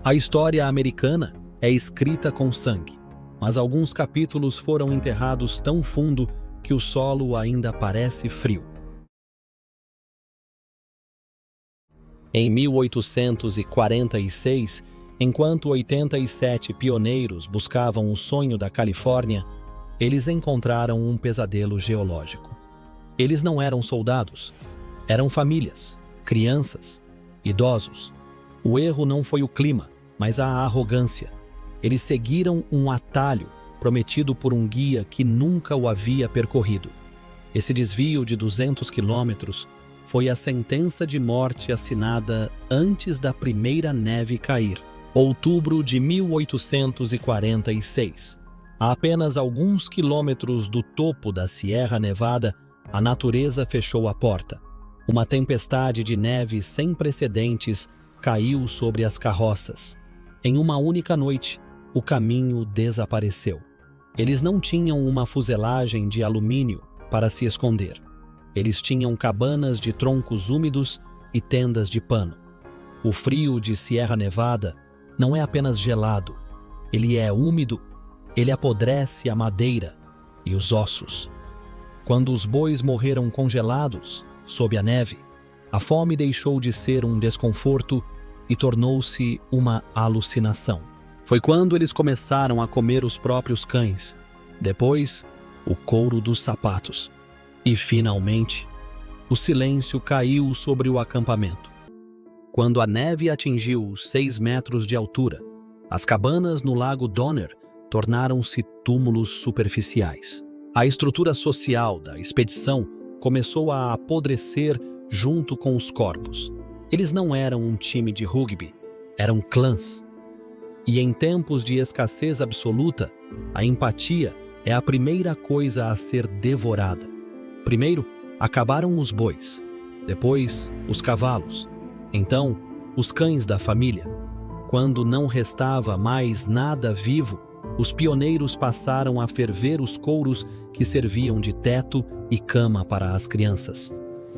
A história americana é escrita com sangue, mas alguns capítulos foram enterrados tão fundo que o solo ainda parece frio. Em 1846, enquanto 87 pioneiros buscavam o sonho da Califórnia, eles encontraram um pesadelo geológico. Eles não eram soldados, eram famílias, crianças, idosos. O erro não foi o clima, mas a arrogância. Eles seguiram um atalho prometido por um guia que nunca o havia percorrido. Esse desvio de 200 quilômetros foi a sentença de morte assinada antes da primeira neve cair, outubro de 1846. A apenas alguns quilômetros do topo da Sierra Nevada, a natureza fechou a porta. Uma tempestade de neve sem precedentes caiu sobre as carroças. Em uma única noite, o caminho desapareceu. Eles não tinham uma fuselagem de alumínio para se esconder. Eles tinham cabanas de troncos úmidos e tendas de pano. O frio de Sierra Nevada não é apenas gelado, ele é úmido, ele apodrece a madeira e os ossos. Quando os bois morreram congelados sob a neve, a fome deixou de ser um desconforto e tornou-se uma alucinação. Foi quando eles começaram a comer os próprios cães, depois o couro dos sapatos. E, finalmente, o silêncio caiu sobre o acampamento. Quando a neve atingiu 6 metros de altura, as cabanas no Lago Donner tornaram-se túmulos superficiais. A estrutura social da expedição começou a apodrecer junto com os corpos. Eles não eram um time de rugby, eram clãs. E em tempos de escassez absoluta, a empatia é a primeira coisa a ser devorada. Primeiro, acabaram os bois, depois os cavalos, então os cães da família. Quando não restava mais nada vivo, os pioneiros passaram a ferver os couros que serviam de teto e cama para as crianças.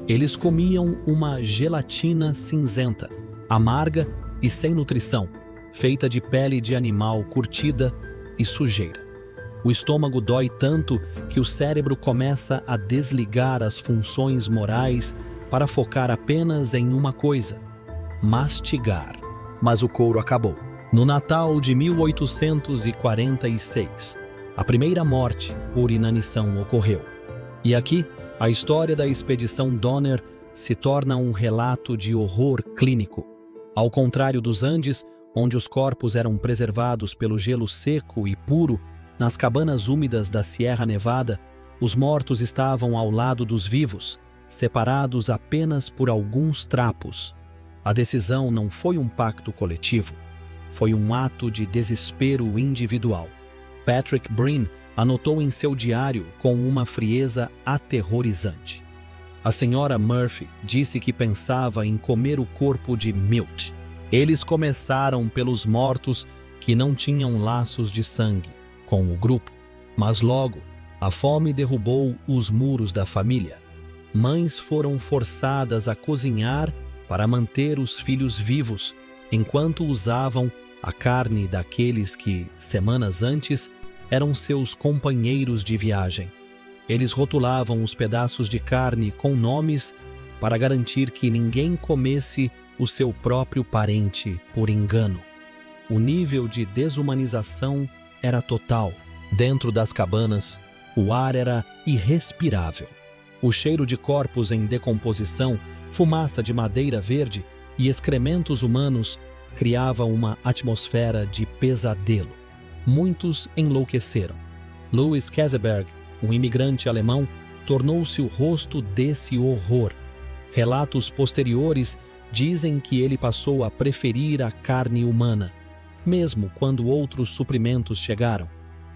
Eles comiam uma gelatina cinzenta, amarga e sem nutrição, feita de pele de animal curtida e sujeira. O estômago dói tanto que o cérebro começa a desligar as funções morais para focar apenas em uma coisa: mastigar. Mas o couro acabou. No Natal de 1846, a primeira morte por inanição ocorreu. E aqui, a história da expedição Donner se torna um relato de horror clínico. Ao contrário dos Andes, onde os corpos eram preservados pelo gelo seco e puro, nas cabanas úmidas da Sierra Nevada, os mortos estavam ao lado dos vivos, separados apenas por alguns trapos. A decisão não foi um pacto coletivo, foi um ato de desespero individual. Patrick Breen anotou em seu diário com uma frieza aterrorizante. A senhora Murphy disse que pensava em comer o corpo de Milt. Eles começaram pelos mortos que não tinham laços de sangue com o grupo, mas logo a fome derrubou os muros da família. Mães foram forçadas a cozinhar para manter os filhos vivos, enquanto usavam a carne daqueles que, semanas antes, eram seus companheiros de viagem. Eles rotulavam os pedaços de carne com nomes para garantir que ninguém comesse o seu próprio parente por engano. O nível de desumanização era total. Dentro das cabanas, o ar era irrespirável. O cheiro de corpos em decomposição, fumaça de madeira verde e excrementos humanos criava uma atmosfera de pesadelo. Muitos enlouqueceram. Louis Keseberg, um imigrante alemão, tornou-se o rosto desse horror. Relatos posteriores dizem que ele passou a preferir a carne humana, mesmo quando outros suprimentos chegaram.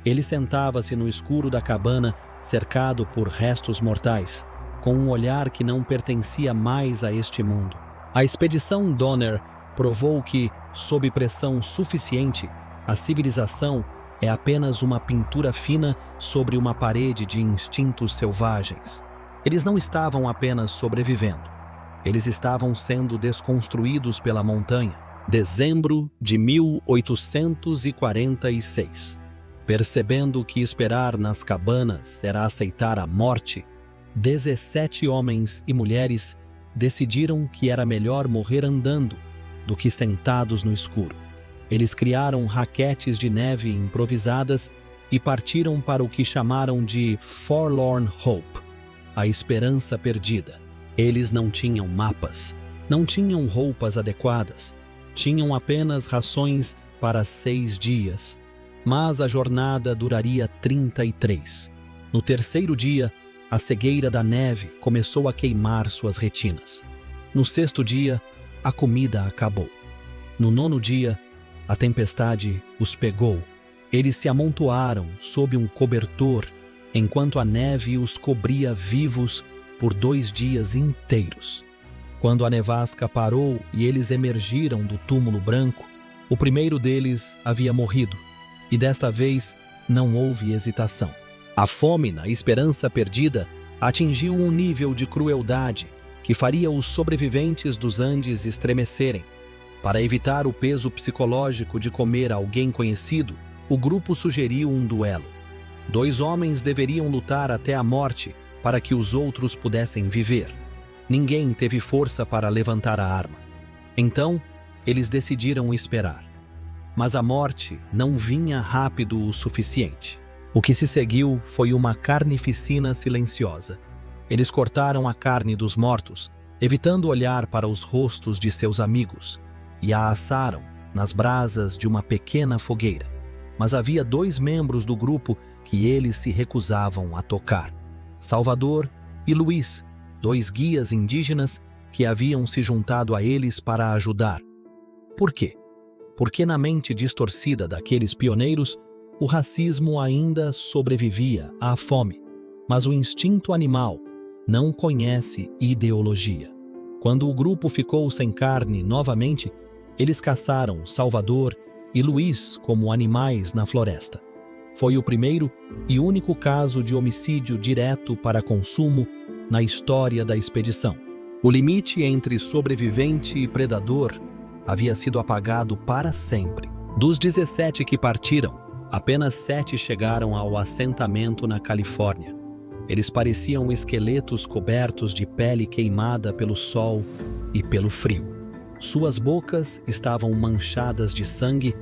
Ele sentava-se no escuro da cabana, cercado por restos mortais, com um olhar que não pertencia mais a este mundo. A expedição Donner provou que, sob pressão suficiente, a civilização é apenas uma pintura fina sobre uma parede de instintos selvagens. Eles não estavam apenas sobrevivendo. Eles estavam sendo desconstruídos pela montanha. Dezembro de 1846. Percebendo que esperar nas cabanas era aceitar a morte, 17 homens e mulheres decidiram que era melhor morrer andando do que sentados no escuro. Eles criaram raquetes de neve improvisadas e partiram para o que chamaram de Forlorn Hope, a esperança perdida. Eles não tinham mapas, não tinham roupas adequadas, tinham apenas rações para 6 dias, mas a jornada duraria 33. No terceiro dia, a cegueira da neve começou a queimar suas retinas. No sexto dia, a comida acabou. No nono dia, a tempestade os pegou. Eles se amontoaram sob um cobertor, enquanto a neve os cobria vivos por 2 dias inteiros. Quando a nevasca parou e eles emergiram do túmulo branco, o primeiro deles havia morrido, e desta vez não houve hesitação. A fome na esperança perdida atingiu um nível de crueldade que faria os sobreviventes dos Andes estremecerem. Para evitar o peso psicológico de comer alguém conhecido, o grupo sugeriu um duelo. 2 homens deveriam lutar até a morte para que os outros pudessem viver. Ninguém teve força para levantar a arma. Então, eles decidiram esperar. Mas a morte não vinha rápido o suficiente. O que se seguiu foi uma carnificina silenciosa. Eles cortaram a carne dos mortos, evitando olhar para os rostos de seus amigos, e a assaram nas brasas de uma pequena fogueira. Mas havia 2 membros do grupo que eles se recusavam a tocar: Salvador e Luiz, 2 guias indígenas que haviam se juntado a eles para ajudar. Por quê? Porque na mente distorcida daqueles pioneiros, o racismo ainda sobrevivia à fome, mas o instinto animal não conhece ideologia. Quando o grupo ficou sem carne novamente, eles caçaram Salvador e Luiz como animais na floresta. Foi o primeiro e único caso de homicídio direto para consumo na história da expedição. O limite entre sobrevivente e predador havia sido apagado para sempre. Dos 17 que partiram, apenas 7 chegaram ao assentamento na Califórnia. Eles pareciam esqueletos cobertos de pele queimada pelo sol e pelo frio. Suas bocas estavam manchadas de sangue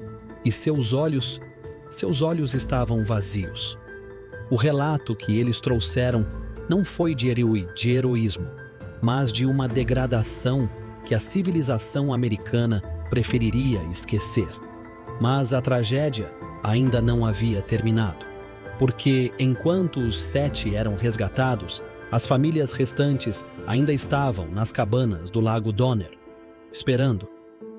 e seus olhos estavam vazios. O relato que eles trouxeram não foi de heroísmo, mas de uma degradação que a civilização americana preferiria esquecer. Mas a tragédia ainda não havia terminado, porque enquanto os 7 eram resgatados, as famílias restantes ainda estavam nas cabanas do Lago Donner, esperando.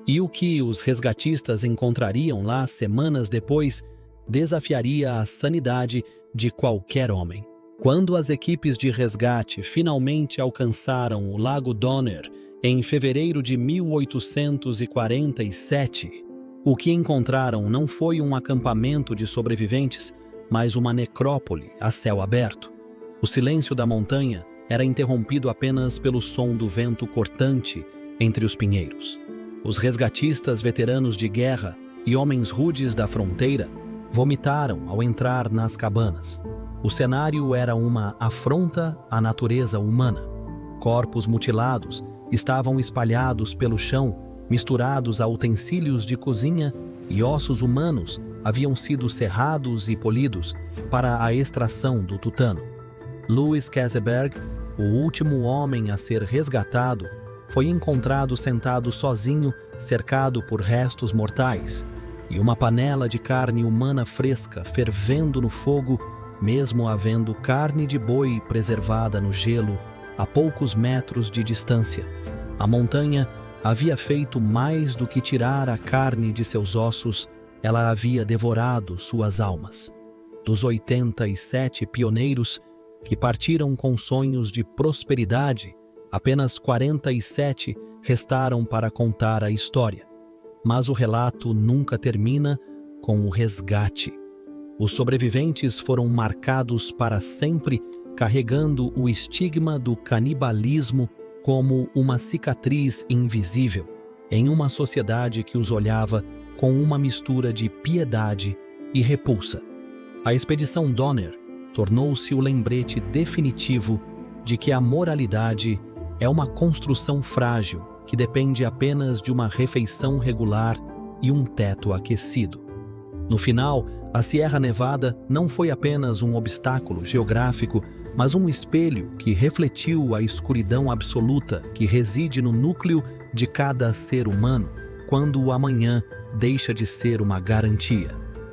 E o que os resgatistas encontrariam lá semanas depois desafiaria a sanidade de qualquer homem. Quando as equipes de resgate finalmente alcançaram o Lago Donner em fevereiro de 1847, o que encontraram não foi um acampamento de sobreviventes, mas uma necrópole a céu aberto. O silêncio da montanha era interrompido apenas pelo som do vento cortante entre os pinheiros. Os resgatistas veteranos de guerra e homens rudes da fronteira vomitaram ao entrar nas cabanas. O cenário era uma afronta à natureza humana. Corpos mutilados estavam espalhados pelo chão, misturados a utensílios de cozinha, e ossos humanos haviam sido serrados e polidos para a extração do tutano. Louis Keseberg, o último homem a ser resgatado, foi encontrado sentado sozinho, cercado por restos mortais, e uma panela de carne humana fresca fervendo no fogo, mesmo havendo carne de boi preservada no gelo a poucos metros de distância. A montanha havia feito mais do que tirar a carne de seus ossos, ela havia devorado suas almas. Dos 87 pioneiros que partiram com sonhos de prosperidade, apenas 47 restaram para contar a história. Mas o relato nunca termina com o resgate. Os sobreviventes foram marcados para sempre, carregando o estigma do canibalismo como uma cicatriz invisível. em uma sociedade que os olhava com uma mistura de piedade e repulsa. A expedição Donner tornou-se o lembrete definitivo de que a moralidade é uma construção frágil que depende apenas de uma refeição regular e um teto aquecido. No final, a Sierra Nevada não foi apenas um obstáculo geográfico, mas um espelho que refletiu a escuridão absoluta que reside no núcleo de cada ser humano quando o amanhã deixa de ser uma garantia.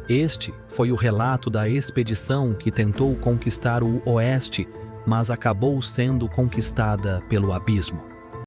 Este foi o relato da expedição que tentou conquistar o Oeste, mas acabou sendo conquistada pelo abismo.